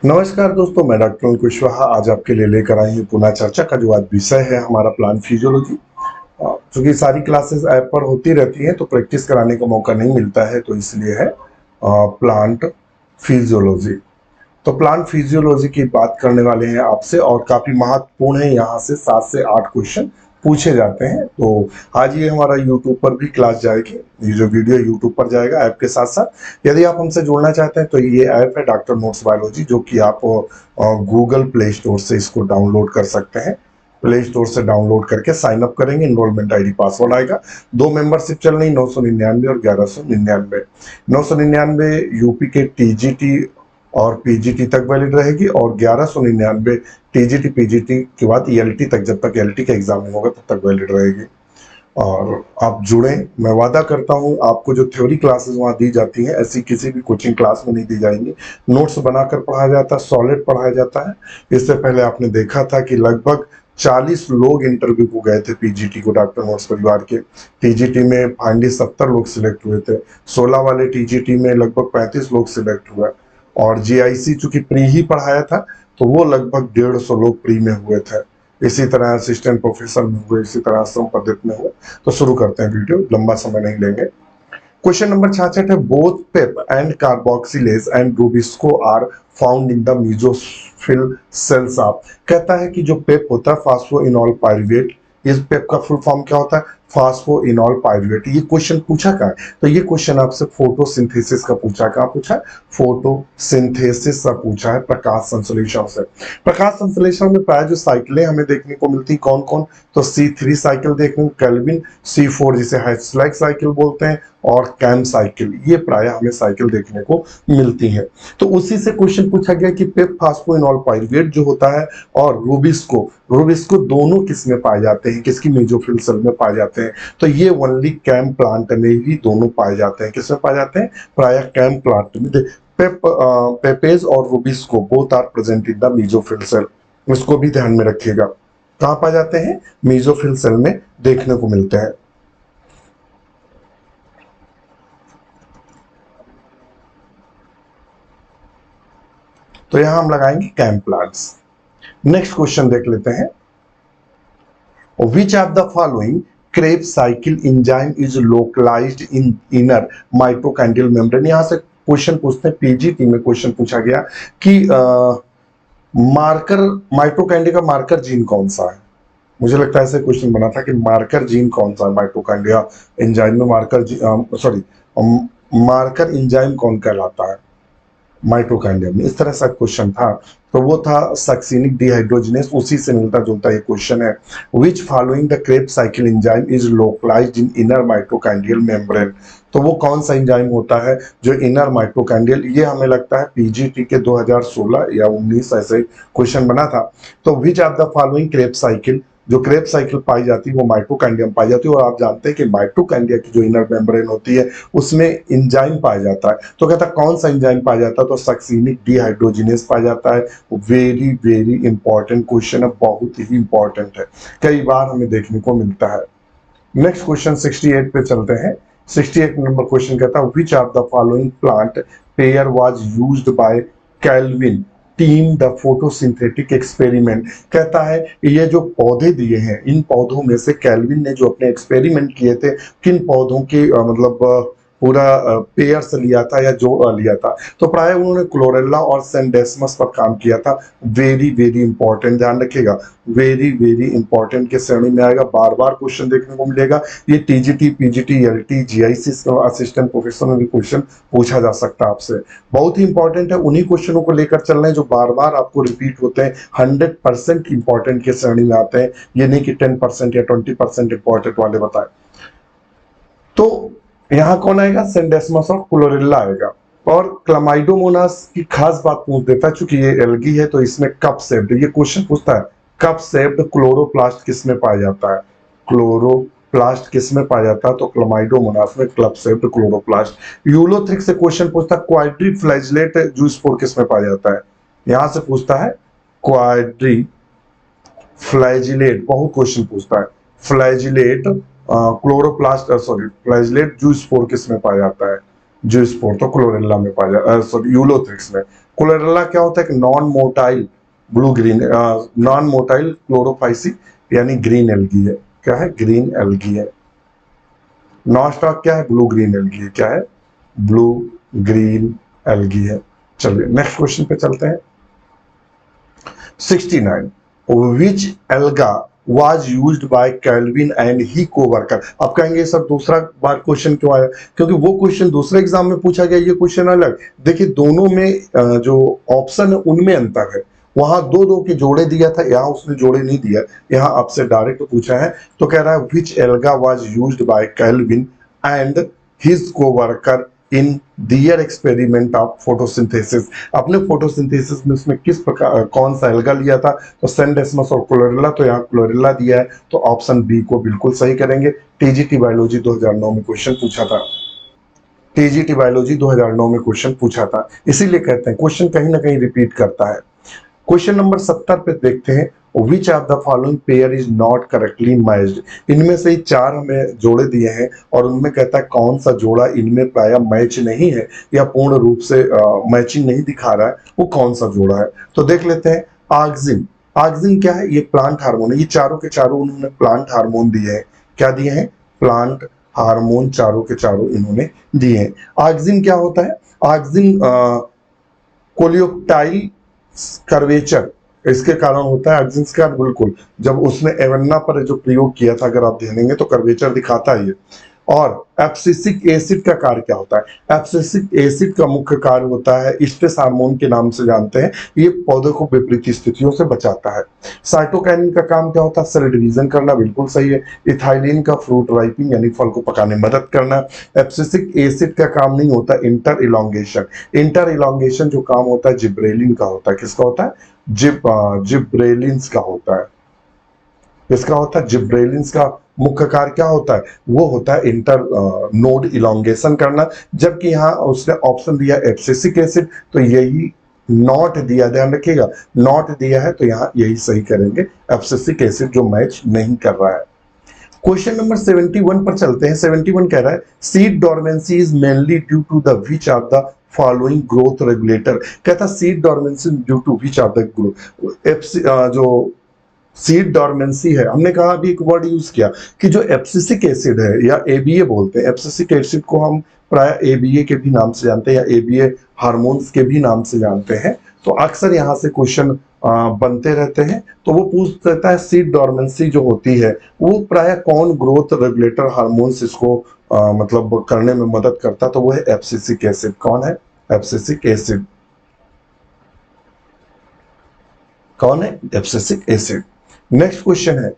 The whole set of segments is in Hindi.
नमस्कार दोस्तों, मैं डॉक्टर अनिल कुशवाहा आज आपके लिए लेकर आई हूँ पुनः चर्चा का जो आज विषय है हमारा प्लांट फिजियोलॉजी। चूंकि सारी क्लासेस ऐप पर होती रहती हैं तो प्रैक्टिस कराने का मौका नहीं मिलता है, तो इसलिए है प्लांट फिजियोलॉजी। तो प्लांट फिजियोलॉजी की बात करने वाले हैं आपसे और काफी महत्वपूर्ण है। यहाँ से 7 से 8 क्वेश्चन पूछे जाते हैं। तो आज ये हमारा यूट्यूब पर भी क्लास जाएगी। ये जो वीडियो यूट्यूब पर जाएगा ऐप के साथ साथ, यदि आप हमसे जुड़ना चाहते हैं तो ये ऐप है डॉक्टर नोट्स बायोलॉजी, जो कि आप गूगल प्ले स्टोर से इसको डाउनलोड कर सकते हैं। प्ले स्टोर से डाउनलोड करके साइन अप करेंगे, इनरोलमेंट आईडी पासवर्ड आएगा। 2 मेंबरशिप चल रही, 999 और 1199। 999 यूपी के टीजीटी और पीजीटी तक वैलिड रहेगी और 1199 टीजीटी पीजीटी के बाद ईएलटी तक, जब तक ईएलटी का एग्जाम नहीं होगा तब तक वैलिड रहेगी। और आप जुड़ें, मैं वादा करता हूं आपको जो थ्योरी क्लासेस वहां दी जाती हैं ऐसी किसी भी कोचिंग क्लास में नहीं दी जाएंगी। नोट्स बनाकर पढ़ाया जाता है, सॉलिड पढ़ाया जाता है। इससे पहले आपने देखा था कि लगभग 40 लोग इंटरव्यू को गए थे पीजीटी को, डॉक्टर नोट्स परिवार के। टीजीटी में फाइनली 70 लोग सिलेक्ट हुए थे। 16 वाले टीजीटी में लगभग 35 लोग सिलेक्ट हुए और जीआईसी चूंकि प्री ही पढ़ाया था तो वो लगभग 150 लोग प्री में हुए थे। इसी तरह असिस्टेंट प्रोफेसर में हुए, इसी तरह आश्रम पद्धति में हुए। तो शुरू करते हैं, वीडियो लंबा समय नहीं लेंगे। क्वेश्चन नंबर 66 है, both PEP and carboxylase and rubisco are found in the mesophyll cells of. कहता है कि जो पेप होता है फास्फोइनॉल पायरुवेट, इस पेप का फुल फॉर्म क्या होता है? फास्फोइनॉल पायरुवेट। ये क्वेश्चन पूछा कहाँ है? तो ये क्वेश्चन आपसे फोटोसिंथेसिस का पूछा। कहाँ पूछा है? फोटोसिंथेसिस का पूछा है, प्रकाश संश्लेषण से। प्रकाश संश्लेषण में प्राय जो साइकिलें हमें देखने को मिलती कौन कौन? तो C3 साइकिल देखने को, केल्विन, C4 जिसे हैस्लैग साइकिल बोलते हैं, और कैम साइकिल, ये प्राय हमें साइकिल देखने को मिलती है। तो उसी से क्वेश्चन पूछा गया कि पेप फास्फोइनॉल पायरुवेट जो होता है और रूबिस्को, रूबिस्को दोनों किस में पाए जाते हैं, किसकी मेसोफिल सेल में पाए जाते हैं? तो ये ओनली कैम प्लांट में ही दोनों पाए जाते हैं। किस में पाए जाते हैं? प्राय कैम प्लांट में। पेपेज और rubisco both are present in the mesophyll cell, इसको भी ध्यान में रखिएगा। कहां पाए जाते हैं? मेसोफिल सेल में देखने को मिलते हैं। तो यहां हम लगाएंगे कैम प्लांट्स। नेक्स्ट क्वेश्चन देख लेते हैं। Which of the following Krebs cycle enzyme is localized in inner mitochondrial membrane? यहां से क्वेश्चन पूछते हैं, पीजीटी में क्वेश्चन पूछा गया कि मार्कर, माइटोकॉन्ड्रिया का मार्कर जीन कौन सा है? मुझे लगता है ऐसे क्वेश्चन बना था कि मार्कर जीन कौन सा है माइटोकॉन्ड्रिया एंजाइम में, मार्कर एंजाइम कौन कहलाता है माइटोकॉन्ड्रिया में? इस तरह से क्वेश्चन था। तो वो था सक्सिनिक डिहाइड्रोजिनेस, उसी से मिलता जुलता ये क्वेश्चन है। Which following the Krebs cycle enzyme is localized in inner mitochondrial membrane? तो वो कौन सा एंजाइम होता है जो इनर माइटोकॉन्ड्रियल, ये हमें लगता है पीजीटी के 2016 या 19 ऐसे क्वेश्चन बना था। तो विच of the following Krebs cycle, जो क्रेब्स साइकिल पाई जाती है वो माइटोकॉन्ड्रिया में पाई जाती है। और आप जानते हैं कि माइटोकॉन्ड्रिया की जो इनर मेम्ब्रेन होती है उसमें एंजाइम पाया जाता है। तो कहता कौन सा एंजाइम पाया जाता है? तो सक्सिनिक डिहाइड्रोजिनेस पाया जाता है। वेरी वेरी इंपॉर्टेंट क्वेश्चन है, बहुत ही इंपॉर्टेंट है, कई बार हमें देखने को मिलता है। नेक्स्ट क्वेश्चन 68 पे चलते हैं। 68 नंबर क्वेश्चन कहता है, which of the following plant pair was used by Calvin team the photosynthetic experiment? कहता है ये जो पौधे दिए हैं, इन पौधों में से कैल्विन ने जो अपने एक्सपेरिमेंट किए थे, किन पौधों के पूरा पेयर से लिया था या जो लिया था? तो प्राय उन्होंने क्लोरेला और सेंडेस्मस पर काम किया था। वेरी वेरी इंपॉर्टेंट, ध्यान रखिएगा, वेरी वेरी इंपॉर्टेंट के श्रेणी में आएगा, बार बार क्वेश्चन देखने को मिलेगा। ये TGT PGT LT GIC assistant professor में भी क्वेश्चन पूछा जा सकता है आपसे। बहुत ही इंपॉर्टेंट है, उन्हीं क्वेश्चनों को लेकर चल रहे हैं जो बार बार आपको रिपीट होते हैं, 100% इंपॉर्टेंट के श्रेणी में आते हैं। ये नहीं कि 10% या 20% इंपॉर्टेंट वाले बताए। तो यहाँ कौन आएगा? सेंडेस्मस और क्लोरेला आएगा। और क्लामाइडोमोनास की खास बात पूछ देता है, चूंकि ये एल्गी है तो इसमें कप शेप्ड, ये क्वेश्चन पूछता है कप शेप्ड क्लोरोप्लास्ट किस में पाया जाता है? क्लोरोप्लास्ट किस में पाया जाता है? तो क्लामाइडोमोनास में कप शेप्ड क्लोरोप्लास्ट। यूलोथ्रिक से क्वेश्चन पूछता है क्वाड्रीफ्लैजिलेट जूस्पोर किस में पाया जाता है? यहां से पूछता है क्वाड्रीफ्लैजिलेट, बहुत क्वेश्चन पूछता है। फ्लैजिलेट क्लोरोप्लास्ट फ्लैजिलेट जूस्पोर किस में पाया जाता है? जो स्पोर तो क्लोरेला में पाया जाता है, सॉरी यूलोथ्रिक्स में। क्लोरेला क्या होता है? एक non motile blue green non motile Chlorophyceae यानी ग्रीन एल्गी है। क्या है? ग्रीन एल्गी है। नॉस्टॉक क्या है? ब्लू ग्रीन एल्गी है। क्या है? ब्लू ग्रीन एल्गी है। चलिए नेक्स्ट क्वेश्चन पे चलते हैं। 69 which alga was used by Calvin and he co-worker। अब कहेंगे सर दूसरा बार क्वेश्चन क्यों आया? क्योंकि वो क्वेश्चन दूसरे एग्जाम में पूछा गया, ये क्वेश्चन अलग। देखिए दोनों में जो ऑप्शन है उनमें अंतर है। वहां दो दो के जोड़े दिया था, यहाँ उसने जोड़े नहीं दिया, यहाँ आपसे डायरेक्ट पूछा है। तो कह रहा है which alga was used by Calvin and his coworker in their experiment of photosynthesis. अपने फोटोसिंथेसिस में उसने किस प्रकार कौन सा एल्गा लिया था? तो सेंडेस्मस और क्लोरेला। तो यहाँ क्लोरेला दिया है, तो ऑप्शन बी को बिल्कुल सही करेंगे। टीजीटी बायोलॉजी 2009 में क्वेश्चन पूछा था। टीजीटी बायोलॉजी 2009 में क्वेश्चन पूछा था, इसीलिए कहते हैं क्वेश्चन कहीं ना कहीं रिपीट करता है। क्वेश्चन नंबर 70 पे देखते हैं। Which of the following pair is not correctly matched. इनमें से चार हमें जोड़े दिए हैं और उनमें कहता है कौन सा जोड़ा इनमें प्राय मैच नहीं है या पूर्ण रूप से मैचिंग नहीं दिखा रहा है, वो कौन सा जोड़ा है। तो देख लेते हैं। ऑक्सिन। ऑक्सिन क्या है? ये प्लांट हार्मोन है। ये चारों के चारों उन्होंने प्लांट हार्मोन दिए हैं। क्या दिए हैं? प्लांट हार्मोन चारों के चारों इन्होंने दिए हैं। ऑक्सिन क्या होता है? ऑक्सिन कोलियोप्टाइल कर्वेचर इसके कारण होता है। ऑक्सिन का बिल्कुल जब उसने एवेन्ना पर जो प्रयोग किया था, अगर आप ध्यानेंगे तो कर्वेचर दिखाता है ये। और एब्सिसिक एसिड का कार्य क्या होता है? एब्सिसिक एसिड का मुख्य कार्य होता है, स्ट्रेस हार्मोन के नाम से जानते हैं, ये पौधे को विपरीत स्थितियों से बचाता है। साइटोकाइनिन का काम क्या होता है? सेल डिवीजन करना, बिल्कुल सही है। इथाइलिन का फ्रूट राइपिंग यानी फल को पकाने में मदद करना। एब्सिसिक एसिड का काम नहीं होता इंटर इलॉन्गेशन। इंटर इलॉन्गेशन जो काम होता है जिब्रेलिन का होता है। किसका होता है? जिब्रेलिन्स का होता है। किसका होता है? जिब्रेलिन्स का मुख्य कार्य क्या होता है? वो होता है इंटर नोड इलॉन्गेशन करना। जबकि यहाँ उसने ऑप्शन दिया एब्सिसिक एसिड, तो यही नॉट दिया, ध्यान रखिएगा नॉट दिया है, तो यहाँ यही सही करेंगे। एब्सिसिक एसिड जो मैच नहीं कर रहा है। क्वेश्चन नंबर 71 पर चलते हैं। 71 कह रहा है seed dormancy is mainly due to the which of the following growth regulator. कहता seed dormancy due to which of the growth. जो सीड डॉर्मेंसी है, हमने कहा अभी एक वर्ड यूज किया कि जो एब्सिसिक एसिड है या एबीए बोलते हैं, एब्सिसिक एसिड को हम प्राय एबीए के भी नाम से जानते हैं या एबीए हार्मोन्स के भी नाम से जानते हैं। तो अक्सर यहाँ से क्वेश्चन बनते रहते हैं। तो वो पूछ देता है सीड डॉर्मेंसी जो होती है वो प्राय कौन ग्रोथ रेगुलेटर हार्मोन्स इसको मतलब करने में मदद करता है, तो वो है एब्सिसिक एसिड। कौन है? Abscisic acid. कौन है? Abscisic acid. नेक्स्ट क्वेश्चन है,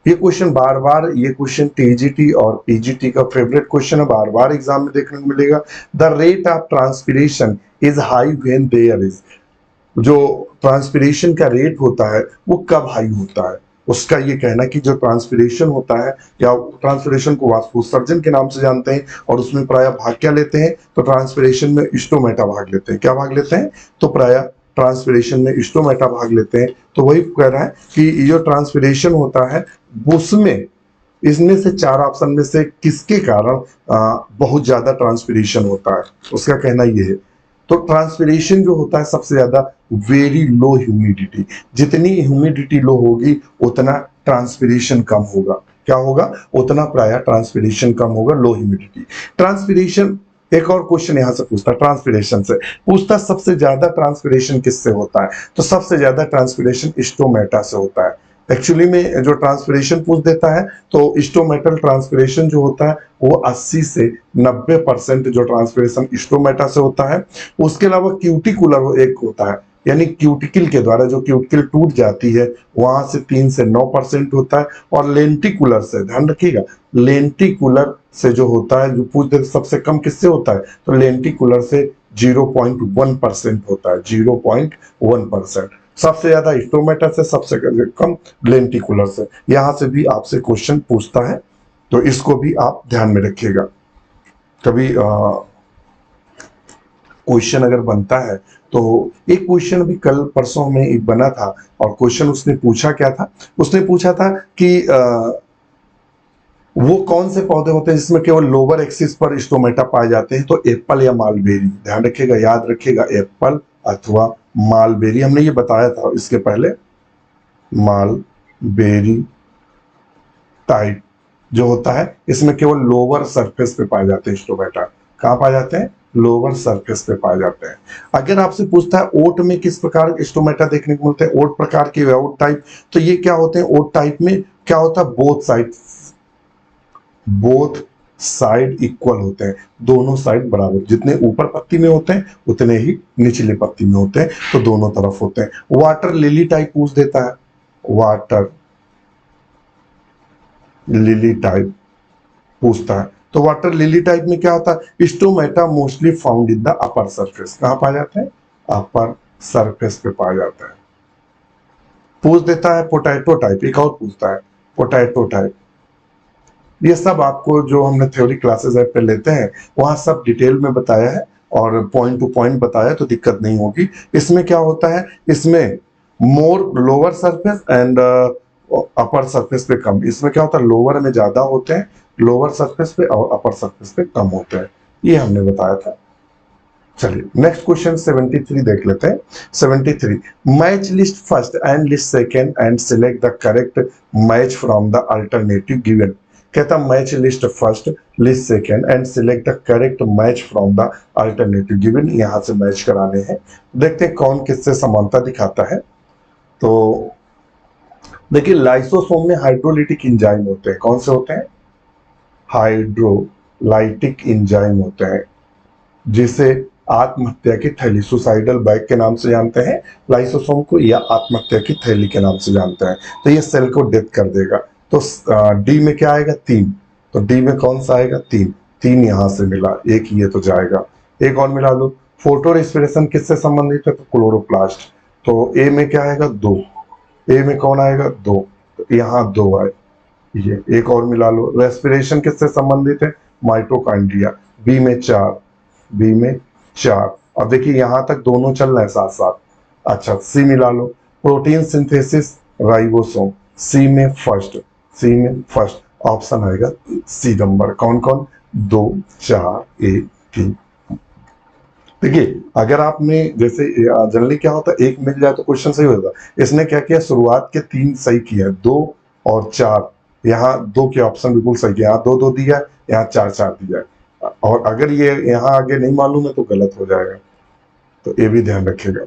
ये क्वेश्चन बार बार, ये क्वेश्चन टीजीटी और पीजीटी का फेवरेट क्वेश्चन है, बार बार एग्जाम में देखने को मिलेगा। The rate of transpiration is high when there is. जो ट्रांसपिरेशन का रेट होता है वो कब हाई होता है? उसका ये कहना कि जो ट्रांसपिरेशन होता है, या ट्रांसपिरेशन को वाष्पोत्सर्जन के नाम से जानते हैं, और उसमें प्राय भाग क्या लेते हैं? तो ट्रांसपिरेशन में स्टोमेटा भाग लेते हैं। क्या भाग लेते हैं? तो प्राय ट्रांसपिरेशन में स्टोमेटा भाग लेते हैं। तो वही कह रहा है कि जो ट्रांसपिरेशन होता है उसमें इसमें से चार ऑप्शन में से किसके कारण बहुत ज्यादा ट्रांसपिरेशन होता है, उसका कहना यह है। तो ट्रांसपिरेशन जो होता है सबसे ज्यादा वेरी लो ह्यूमिडिटी। जितनी ह्यूमिडिटी लो होगी उतना ट्रांसपिरेशन कम होगा। क्या होगा? उतना प्राय ट्रांसपिरेशन कम होगा, लो ह्यूमिडिटी। ट्रांसपिरेशन, एक और क्वेश्चन यहां से पूछता है, ट्रांसपिरेशन से पूछता सबसे ज्यादा ट्रांसपिरेशन किससे होता है? तो सबसे ज्यादा ट्रांसपिरेशन स्टोमेटा से होता है। एक्चुअली में जो ट्रांसपिरेशन पूछ देता है तो स्टोमेटल ट्रांसपिरेशन जो होता है वो 80 से 90% जो ट्रांसपिरेशन स्टोमेटा से होता है। उसके अलावा क्यूटिकुलर एक होता है, यानी क्यूटिकल के द्वारा जो क्यूटिकल टूट जाती है वहां से 3 से 9% होता है। और लेंटिकुलर से, ध्यान रखिएगा, लेंटिकुलर से जो होता है, जो पूछ देते सबसे कम किससे होता है? तो लेंटिकुलर से 0.1% होता है, 0.1%। सबसे ज्यादा स्टोमेटा से, सबसे कम लेंटिकुलर से। यहां से भी आपसे क्वेश्चन पूछता है, तो इसको भी आप ध्यान में रखिएगा। कभी क्वेश्चन अगर बनता है तो एक क्वेश्चन अभी कल परसों में एक बना था, और क्वेश्चन उसने पूछा क्या था? उसने पूछा था कि वो कौन से पौधे होते हैं जिसमें केवल लोअर एक्सिस पर स्टोमेटा पाए जाते हैं? तो एप्पल या मालबेरी, ध्यान रखिएगा, याद रखिएगा, एप्पल अथवा मालबेरी, हमने ये बताया था इसके पहले। मालबेरी टाइप जो होता है इसमें केवल लोअर सरफेस पे पाए जाते हैं स्टोमेटा। कहाँ पाए जाते हैं? लोअर सरफेस पे पाए जाते हैं। अगर आपसे पूछता है ओट में किस प्रकार के स्टोमेटा देखने को मिलते हैं, ओट प्रकार के ओट टाइप, तो ये क्या होते हैं? ओट टाइप में क्या होता है? बोथ साइड इक्वल होते हैं, दोनों साइड बराबर, जितने ऊपर पत्ती में होते हैं उतने ही निचले पत्ती में होते हैं, तो दोनों तरफ होते हैं। वाटर लिली टाइप पूछ देता है, वाटर लिली टाइप पूछता है, तो वाटर लिली टाइप में क्या होता है? Stomata mostly found in the upper surface. कहां पाए जाते हैं? अपर सरफेस पे पाया जाता है। पूछ देता है पोटैटो टाइप, एक और पूछता है पोटैटो टाइप। ये सब आपको जो हमने थ्योरी क्लासेस पे लेते हैं वहां सब डिटेल में बताया है और पॉइंट टू पॉइंट बताया, तो दिक्कत नहीं होगी। इसमें क्या होता है? इसमें more lower surface and upper surface पे कम। इसमें क्या होता है? लोअर में ज्यादा होते हैं लोअर सरफेस पे, और अपर सरफेस पे कम होते हैं, ये हमने बताया था। चलिए नेक्स्ट क्वेश्चन 73 देख लेते हैं। 73, match list first and list second and select the correct match from the alternative given. कहता match list first, list second and select the correct match from the alternative given. यहां से मैच कराने हैं, देखते हैं कौन किससे समानता दिखाता है। तो देखिए लाइसोसोम में हाइड्रोलिटिक एंजाइम होते हैं, कौन से होते हैं? हाइड्रोलाइटिक एंजाइम होते हैं, जिसे आत्महत्या की थैली, सुसाइडल बैग के नाम से जानते हैं लाइसोसोम को, या आत्महत्या की थैली के नाम से जानते हैं। तो ये सेल को डेथ कर देगा। तो डी में क्या आएगा? 3। तो डी में कौन सा आएगा? 3। 3 यहां से मिला, एक ये तो जाएगा, एक और मिला लो। फोटो रेस्पिरेशन किससे संबंधित है? तो क्लोरोप्लास्ट। तो ए में क्या आएगा? 2। ए में कौन आएगा? 2। तो यहाँ 2 आए, ये एक और मिला लो। रेस्पिरेशन किससे संबंधित है? माइटोकॉन्ड्रिया। बी में 4, बी में 4। अब देखिए यहां तक दोनों चल रहे हैं साथ साथ। अच्छा सी मिला लो। प्रोटीन सिंथेसिस राइबोसोम, सी में फर्स्ट, सी में फर्स्ट, ऑप्शन आएगा सी नंबर। कौन कौन? 2, 4, 1, 3। देखिए अगर आपने जैसे जनरली क्या होता है, एक मिल जाए तो क्वेश्चन सही होगा। इसने क्या किया? शुरुआत के 3 सही किया, 2 और 4। यहाँ 2 के ऑप्शन बिल्कुल सही किया, यहाँ 2 2 दिया, यहाँ 4 4 दिया। और अगर ये यहाँ आगे नहीं मालूम है तो गलत हो जाएगा, तो ये भी ध्यान रखिएगा।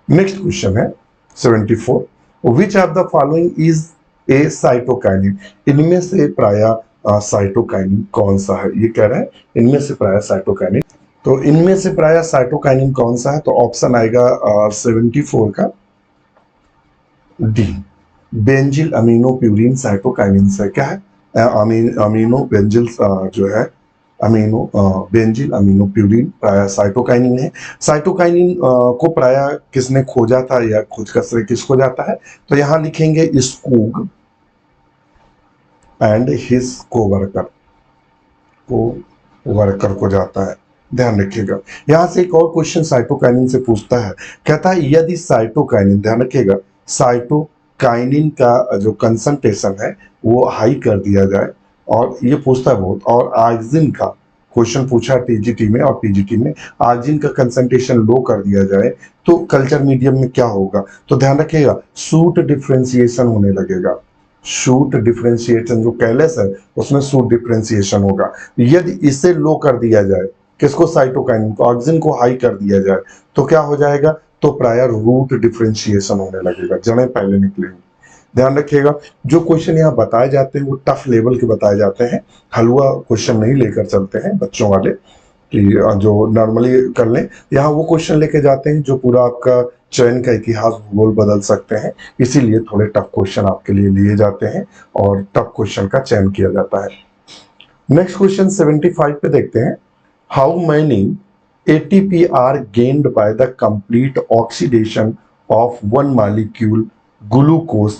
नेक्स्ट क्वेश्चन है 74, विच of the following is a cytokinin. इनमें से प्रायः साइटोकाइनिन कौन सा है? ये कह रहे हैं इनमें से प्रायः साइटोकाइनिन। तो इनमें से प्रायः साइटोकाइनिन कौन सा है? तो ऑप्शन आएगा 74 का D, benzyl amino purine cytokinin से। क्या है? अमीनो बेंजिल जो है अमीनो बेंजिल अमीनो प्यूरिन प्रायः साइटोकाइनिन है। साइटोकाइनिन को प्रायः किसने खोजा था, या खोज का श्रेय किसको जाता है? तो यहां लिखेंगे स्कूग एंड हिज कोवर्कर को जाता है, ध्यान रखिएगा। यहां से एक और क्वेश्चन साइटोकाइनिन से पूछता है, कहता है यदि साइटोकाइनिन, ध्यान रखिएगा, साइटोकाइनिन का जो कंसंट्रेशन है वो हाई कर दिया जाए, और ये पूछता है बहुत, और आक्सिन का क्वेश्चन पूछा टीजीटी में और पीजीटी में, आक्सिन का कंसंट्रेशन लो कर दिया जाए तो कल्चर मीडियम में क्या होगा? तो ध्यान रखिएगा सूट डिफरेंशिएशन होने लगेगा। शूट डिफरेंशिएशन जो कैलस है उसमें शूट डिफरेंशिएशन होगा। यदि इसे लो कर दिया जाए, किसको? साइटोकाइनिन को, ऑक्सिन को हाई कर दिया जाए तो क्या हो जाएगा? तो प्रायर रूट डिफरेंशिएशन होने लगेगा, जड़ें पहले निकलेंगी। ध्यान रखिएगा जो क्वेश्चन यहाँ बताए जाते हैं वो टफ लेवल के बताए जाते हैं, हलवा क्वेश्चन नहीं लेकर चलते हैं बच्चों वाले कि जो नॉर्मली कर लें। यहाँ वो क्वेश्चन लेके जाते हैं जो पूरा आपका चयन का इतिहास भूगोल बदल सकते हैं, इसीलिए थोड़े टफ क्वेश्चन आपके लिए लिए जाते हैं और टफ क्वेश्चन का चयन किया जाता है। नेक्स्ट क्वेश्चन 75 पे देखते हैं, how many ATP are gained by the complete oxidation of one molecule glucose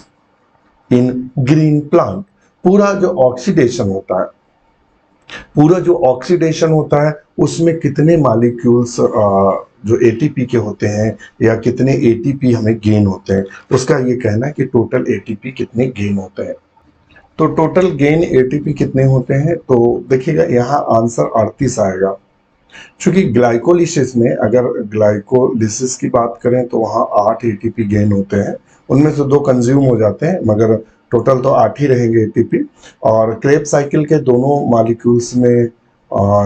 in green plant। पूरा जो ऑक्सीडेशन होता है, पूरा जो ऑक्सीडेशन होता है उसमें कितने मॉलिक्यूल्स जो ATP के होते हैं या कितने ATP हमें गेन होते हैं, उसका ये कहना है कि टोटल ATP कितने गेन होते हैं। तो टोटल गेन एटीपी कितने होते हैं, तो देखिएगा यहाँ आंसर 38 आएगा। क्योंकि ग्लाइकोलिसिस में, अगर ग्लाइकोलिसिस की बात करें तो वहाँ 8 एटीपी गेन होते हैं, उनमें से 2 कंज्यूम हो जाते हैं, मगर टोटल तो 8 ही रहेंगे एटीपी। और क्रेब्स साइकिल के दोनों मॉलिक्यूल्स में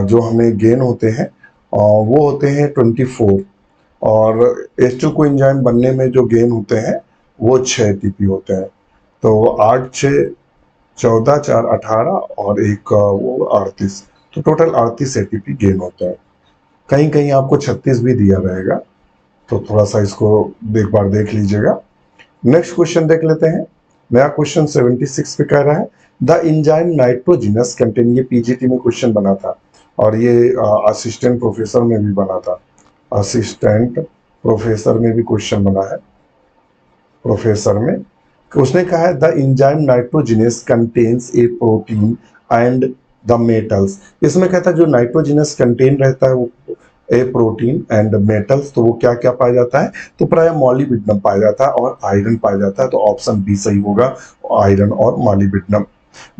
जो हमें गेन होते हैं वो होते हैं 24। और H2 को एंजाइम बनने में जो गेन होते हैं वो 6 एटीपी होते हैं। तो 8 6 14 4 18 और एक वो 38, तो टोटल 38 एटीपी गेन होता है। कहीं कहीं आपको 36 भी दिया रहेगा, तो थोड़ा सा इसको एक बार देख लीजिएगा। नेक्स्ट क्वेश्चन देख लेते हैं। नया क्वेश्चन 76 पे कह रहा है द एंजाइम नाइट्रोजिनस कंटेन, ये पीजीटी में क्वेश्चन बना था और ये असिस्टेंट प्रोफेसर में भी बना था, असिस्टेंट प्रोफेसर में भी क्वेश्चन बना है, प्रोफेसर में। उसने कहा है the enzyme nitrogenous contains A protein and the metals. इसमें कहता है जो नाइट्रोजिनस कंटेन रहता है वो ए प्रोटीन एंड मेटल्स, तो वो क्या क्या पाया जाता है, तो प्राय मॉलिब्डेनम पाया जाता है और आयरन पाया जाता है, तो ऑप्शन बी सही होगा, आयरन और मॉलिब्डेनम।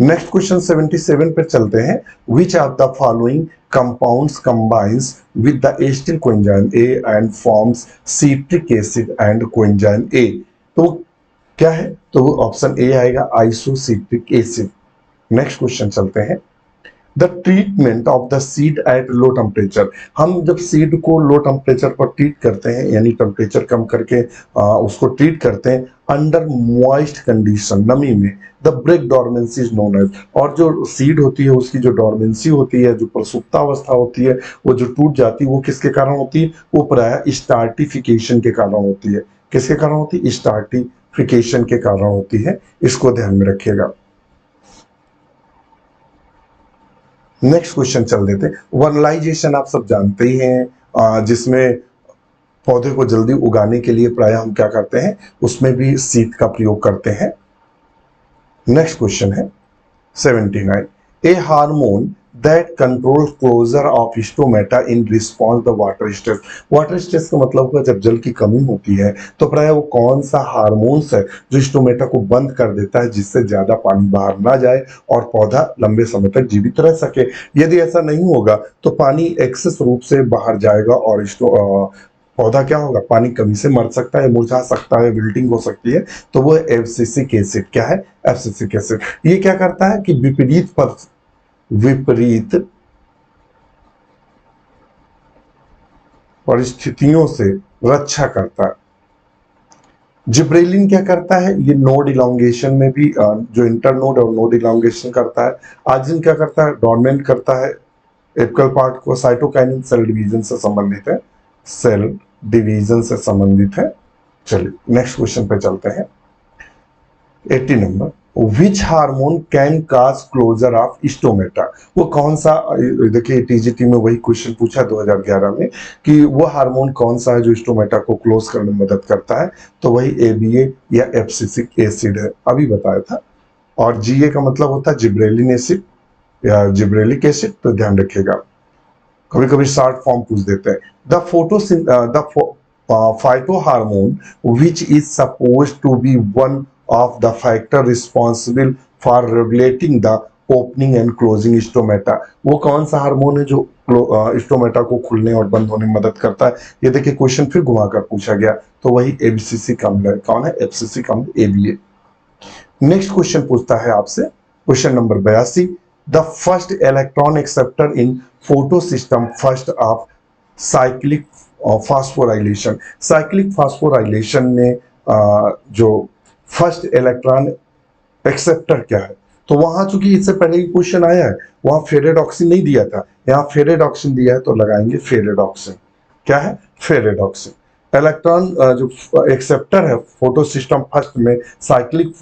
नेक्स्ट क्वेश्चन 77 पे चलते हैं। Which of the following compounds combines with the acetyl coenzyme A and forms citric acid and coenzyme A, तो क्या है, तो ऑप्शन ए आएगा आइसोसिट्रिक एसिड। नेक्स्ट क्वेश्चन चलते हैं। The treatment of the seed at low temperature, हम जब सीड को लो टेम्परेचर पर ट्रीट करते हैं, यानी टेम्परेचर कम करके उसको ट्रीट करते हैं अंडर मॉइस्ट कंडीशन, नमी में, the break dormancy is known as, और जो सीड होती है उसकी जो डॉर्मेंसी होती है, जो प्रसुप्तावस्था होती है, वो जो टूट जाती है वो किसके कारण होती है, वो प्राय स्टार्टिफिकेशन के कारण होती है। किसके कारण होती है, स्टार्टिफिकेशन के कारण होती है, इसको ध्यान में रखिएगा। नेक्स्ट क्वेश्चन चल देते हैं। वर्नलाइजेशन आप सब जानते ही हैं, जिसमें पौधे को जल्दी उगाने के लिए प्राय हम क्या करते हैं, उसमें भी सीड का प्रयोग करते हैं। नेक्स्ट क्वेश्चन है 79। A hormone that control closure of stomata in response the water stress. Water stress का मतलब होगा जब जल की कमी होती है, तो प्राय वो कौन सा हार्मोन्स है जो स्टोमेटा को बंद कर देता है, जिससे ज्यादा पानी बाहर ना जाए और पौधा लंबे समय तक जीवित रह सके। यदि ऐसा नहीं होगा तो पानी एक्सेस रूप से बाहर जाएगा और पौधा क्या होगा, पानी कमी से मर सकता है, मुरझा सकता है, विल्टिंग हो सकती है। तो वो एब्सिसिक एसिड, क्या है, एब्सिसिक एसिड। ये क्या करता है कि विपरीत परिस्थितियों से रक्षा करता है। जिब्रेलिन क्या करता है, ये नोड इलांगेशन में भी जो इंटरनोड और नोड इलांगेशन करता है। आर्जिन क्या करता है, डोरमेंट करता है एपिकल पार्ट को। साइटोकाइनिन सेल डिवीजन से संबंधित है, सेल डिवीजन से संबंधित है। चलिए नेक्स्ट क्वेश्चन पे चलते हैं। 80 नंबर। Which hormone can cause closure of stomata, वो कौन सा, देखिए टीजीटी में वही क्वेश्चन पूछा 2011 में कि वो हार्मोन कौन सा है जो स्टोमेटा को क्लोज करने में मदद करता है, तो वही एबीए या एब्सिसिक एसिड है, अभी बताया था। और जीए का मतलब होता है जिब्रेलिन एसिड या जिब्रेलिक एसिड, तो ध्यान रखिएगा, कभी कभी शॉर्ट फॉर्म पूछ देते हैं। The phytohormone which is supposed to be one of the factor responsible for regulating the opening and closing stomata, वो कौन सा हार्मोन है जो स्टोमेटा को खुलने और बंद होने में मदद करता है। ये देखिए क्वेश्चन फिर घुमाकर पूछा गया, तो वही एब्सिसिक अम्ल है। कौन है, एब्सिसिक अम्ल, एबीए। नेक्स्ट क्वेश्चन पूछता है आपसे, question number 82। The first electron acceptor in photosystem first of cyclic phosphorylation. Cyclic phosphorylation में जो फर्स्ट इलेक्ट्रॉन एक्सेप्टर क्या है, तो वहां चूंकि इससे पहले ही क्वेश्चन आया है, वहां फेरेडॉक्सिन नहीं दिया था, यहाँ फेरेडॉक्सिन दिया है, तो लगाएंगे फेरेडॉक्सिन। क्या है, फेरेडॉक्सिन। इलेक्ट्रॉन जो एक्सेप्टर है फोटोसिस्टम फर्स्ट में साइक्लिक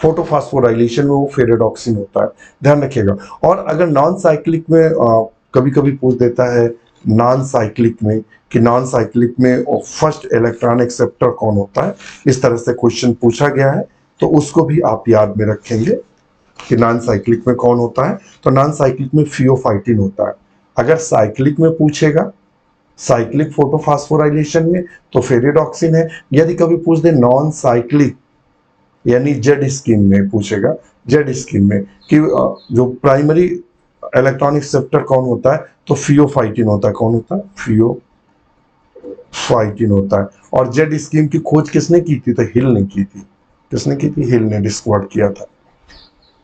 फोटोफास्फोराइलेशन में, वो फेरेडॉक्सिन होता है, ध्यान रखिएगा। और अगर नॉन साइक्लिक में कभी कभी पूछ देता है नॉन साइक्लिक में कि नॉन साइक्लिक में फर्स्ट इलेक्ट्रॉन एक्सेप्टर कौन होता है, इस तरह से क्वेश्चन पूछा गया है, तो उसको भी आप याद में रखेंगे कि नॉन साइक्लिक में कौन होता है। तो नॉन साइक्लिक में फियोफाइटिन होता है। अगर साइक्लिक में पूछेगा साइक्लिक फोटोफास्फोराइलेशन में, तो फेरेडॉक्सिन है। यदि कभी पूछ दे नॉन साइक्लिक यानी जेड स्कीम में पूछेगा, जेड स्कीम में कि जो प्राइमरी इलेक्ट्रॉनिक रिसेप्टर कौन होता है, तो फियोफाइटिन होता है। कौन होता है? फियोफाइटिन होता है। और जेड स्कीम की खोज किसने की थी? तो हिल ने की थी। किसने की थी? हिल ने डिस्कवर किया था।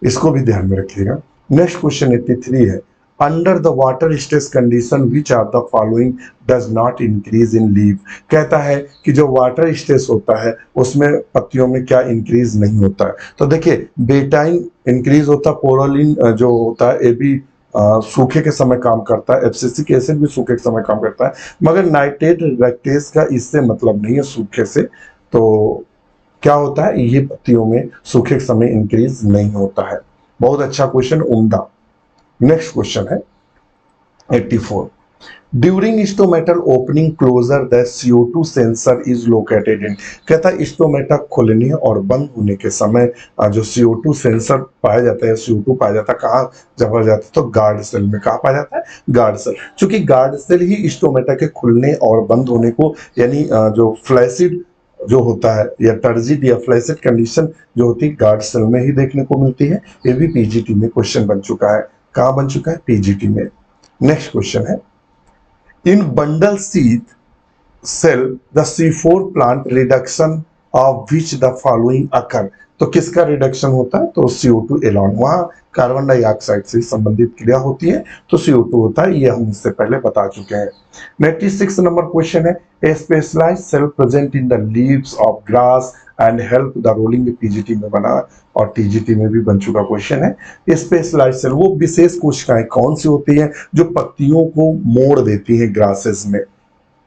इसको भी ध्यान में रखिएगा। नेक्स्ट क्वेश्चन 83 है, under the water stress condition which are the following does not increase in leave. कहता है कि जो वाटर स्ट्रेस होता है उसमें पत्तियों में क्या इंक्रीज नहीं होता है। तो देखिए, बेटाइन इंक्रीज होता है, पोरोलिन जो होता है ये भी सूखे के समय काम करता है, एब्सिसिक एसिड भी सूखे के समय काम करता है, मगर नाइट्रेट रेक्टेस का इससे मतलब नहीं है सूखे से। तो क्या होता है, ये पत्तियों में सूखे के समय इंक्रीज नहीं होता है। बहुत अच्छा क्वेश्चन, उम्दा। नेक्स्ट क्वेश्चन है 84, during stomatal opening closure the CO2 sensor is located in. कहता है स्टोमेटा खुलने और बंद होने के समय जो CO2 सेंसर पाया जाता है, CO2 पाया जाता है, कहाँ जब पाया जाता है? तो गार्ड सेल में। कहाँ पाया जाता है? Guard cell. चूंकि गार्ड सेल ही स्टोमेटा के खुलने और बंद होने को, यानी जो फ्लैसिड जो होता है या टर्जिड या फ्लैसिड कंडीशन जो होती है गार्ड सेल में ही देखने को मिलती है। ये भी पीजीटी में क्वेश्चन बन चुका है। कहाँ बन चुका है? पीजीटी में। नेक्स्ट क्वेश्चन है, in bundle sheath cell the C4 plant reduction of which the following occur। तो किसका रिडक्शन होता है? तो CO2 एलॉन, वहां कार्बन डाइऑक्साइड से संबंधित क्रिया होती है तो CO2 होता है। ये हम इससे पहले बता चुके हैं। 96 नंबर क्वेश्चन है, a specialised cell present in the leaves of grass and help the rolling. PGT में बना और टीजीटी में भी बन चुका क्वेश्चन है। स्पेशलाइज्ड सेल वो विशेष कोशिकाएं कौन सी होती हैं जो पत्तियों को मोड़ देती हैं ग्रासेस में,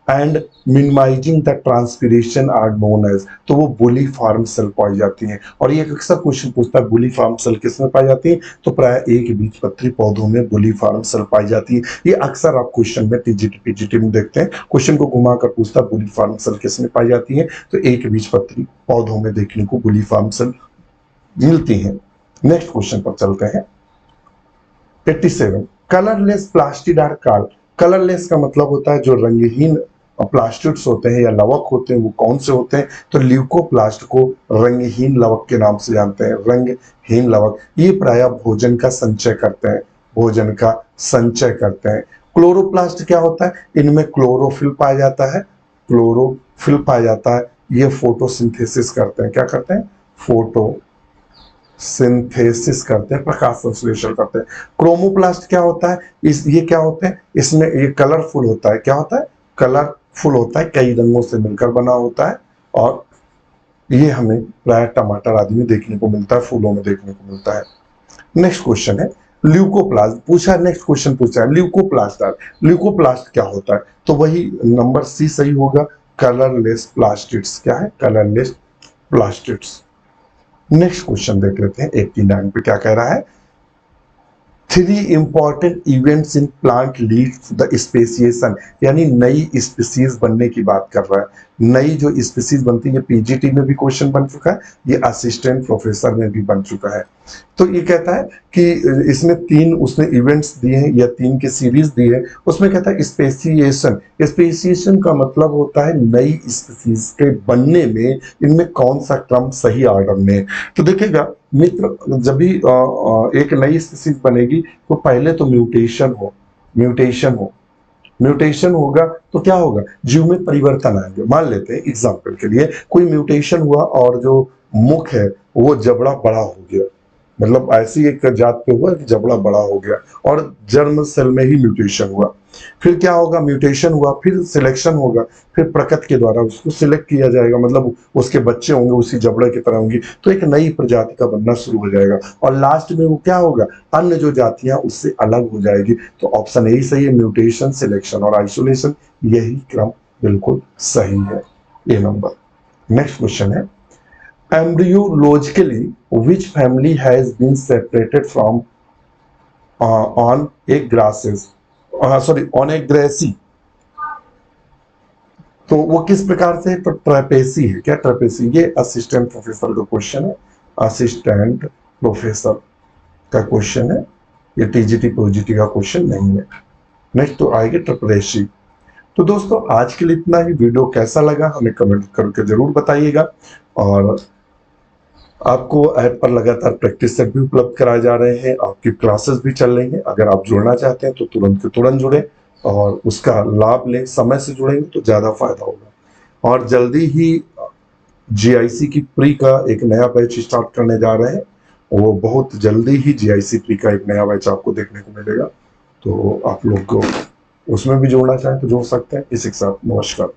and minimising the transpiration are known as. तो वो बुली फॉर्म सेल पाई जाती हैं। और ये अक्सर क्वेश्चन पूछता है बुली फॉर्म सेल किसमें पाई जाती है? तो प्राय एक बीजपत्री पौधों में बुली फॉर्म सेल पाई जाती है। ये अक्सर आप क्वेश्चन में टीजीटी पीजीटी में देखते हैं, क्वेश्चन को घुमाकर पूछता है बुली फॉर्म सेल किसमें पाई जाती है? तो एक बीजपत्री पौधों में देखने को बुली फॉर्म सेल मिलती है। नेक्स्ट क्वेश्चन पर चलते हैं 87, colourless plastid are called. Colourless का मतलब होता है जो रंगहीन प्लास्टिड्स होते हैं या लवक होते हैं, वो कौन से होते हैं? तो ल्यूकोप्लास्ट को रंगहीन लवक के नाम से जानते हैं। रंगहीन लवक ये प्रायः भोजन का संचय करते हैं, भोजन का संचय करते हैं। क्लोरोप्लास्ट क्या होता है? इनमें क्लोरोफिल पाया जाता है, क्लोरोफिल पाया जाता है। ये फोटोसिंथेसिस करते हैं। क्या करते हैं? फोटो सिंथेसिस करते हैं, प्रकाश संश्लेषण करते हैं। क्रोमोप्लास्ट क्या होता है? ये क्या होते हैं? इसमें ये कलरफुल होता है। क्या होता है? कलरफुल होता है, कई रंगों से मिलकर बना होता है और ये हमें प्राय टमाटर आदि में देखने को मिलता है, फूलों में देखने को मिलता है। नेक्स्ट क्वेश्चन है, ल्यूकोप्लास्ट पूछा। नेक्स्ट क्वेश्चन पूछा है ल्यूकोप्लास्ट। ल्यूकोप्लास्ट क्या होता है? तो वही नंबर सी सही होगा, कलरलेस प्लास्टिड्स। क्या है? Colourless plastids. नेक्स्ट क्वेश्चन देख लेते हैं 89 पे क्या कह रहा है, 3 important events in plant leads the speciation. यानी नई स्पीसीज बनने की बात कर रहा है। नई जो स्पीसीज बनती है, पीजीटी में भी क्वेश्चन बन चुका है, ये असिस्टेंट प्रोफेसर में भी बन चुका है। तो ये कहता है कि इसमें 3 उसने इवेंट्स दिए हैं या 3 की सीरीज दी है। उसमें कहता है स्पेसिएशन। स्पेसिएशन का मतलब होता है नई स्पीसीज के बनने में इनमें कौन सा क्रम सही ऑर्डर में। तो देखिएगा मित्र, जब भी एक नई स्पीसीज बनेगी तो पहले तो म्यूटेशन होगा तो क्या होगा? जीव में परिवर्तन आएंगे। मान लेते हैं एग्जाम्पल के लिए कोई म्यूटेशन हुआ और जो मुख है वो जबड़ा बड़ा हो गया, मतलब ऐसी एक जात पे हुआ कि जबड़ा बड़ा हो गया और जर्म सेल में ही म्यूटेशन हुआ। फिर क्या होगा? म्यूटेशन हुआ, फिर सिलेक्शन होगा, फिर प्रकट के द्वारा उसको सिलेक्ट किया जाएगा, मतलब उसके बच्चे होंगे उसी जबड़े की तरह होंगी, तो एक नई प्रजाति का बनना शुरू हो जाएगा और लास्ट में वो क्या होगा? अन्य जो जातियां उससे अलग हो जाएगी। तो ऑप्शन यही सही है, म्यूटेशन, सिलेक्शन और आइसोलेशन, यही क्रम बिल्कुल सही है, ए नंबर। नेक्स्ट क्वेश्चन है, embryologically which family has been separated from on a grasses on a grassy। तो वो किस प्रकार से? तो ट्रेपेसी है। क्या ट्रेपेसी? ये असिस्टेंट प्रोफेसर का क्वेश्चन है, असिस्टेंट प्रोफेसर का क्वेश्चन है, ये टीजीटी प्रोजीटी का क्वेश्चन नहीं है। नेक्स्ट तो आएगी ट्रेपेसी। तो दोस्तों आज के लिए इतना ही। वीडियो कैसा लगा हमें कमेंट करके जरूर बताइएगा और आपको ऐप पर लगातार प्रैक्टिस सेट भी उपलब्ध कराए जा रहे हैं, आपकी क्लासेस भी चल रही हैं। अगर आप जुड़ना चाहते हैं तो तुरंत के तुरंत जुड़ें और उसका लाभ लें। समय से जुड़ेंगे तो ज़्यादा फायदा होगा। और जल्दी ही जीआईसी की प्री का एक नया बैच स्टार्ट करने जा रहे हैं। वो बहुत जल्दी ही जीआईसी प्री का एक नया बैच आपको देखने को मिलेगा। तो आप लोग को उसमें भी जोड़ना चाहें तो जोड़ सकते हैं। इसी के साथ नमस्कार।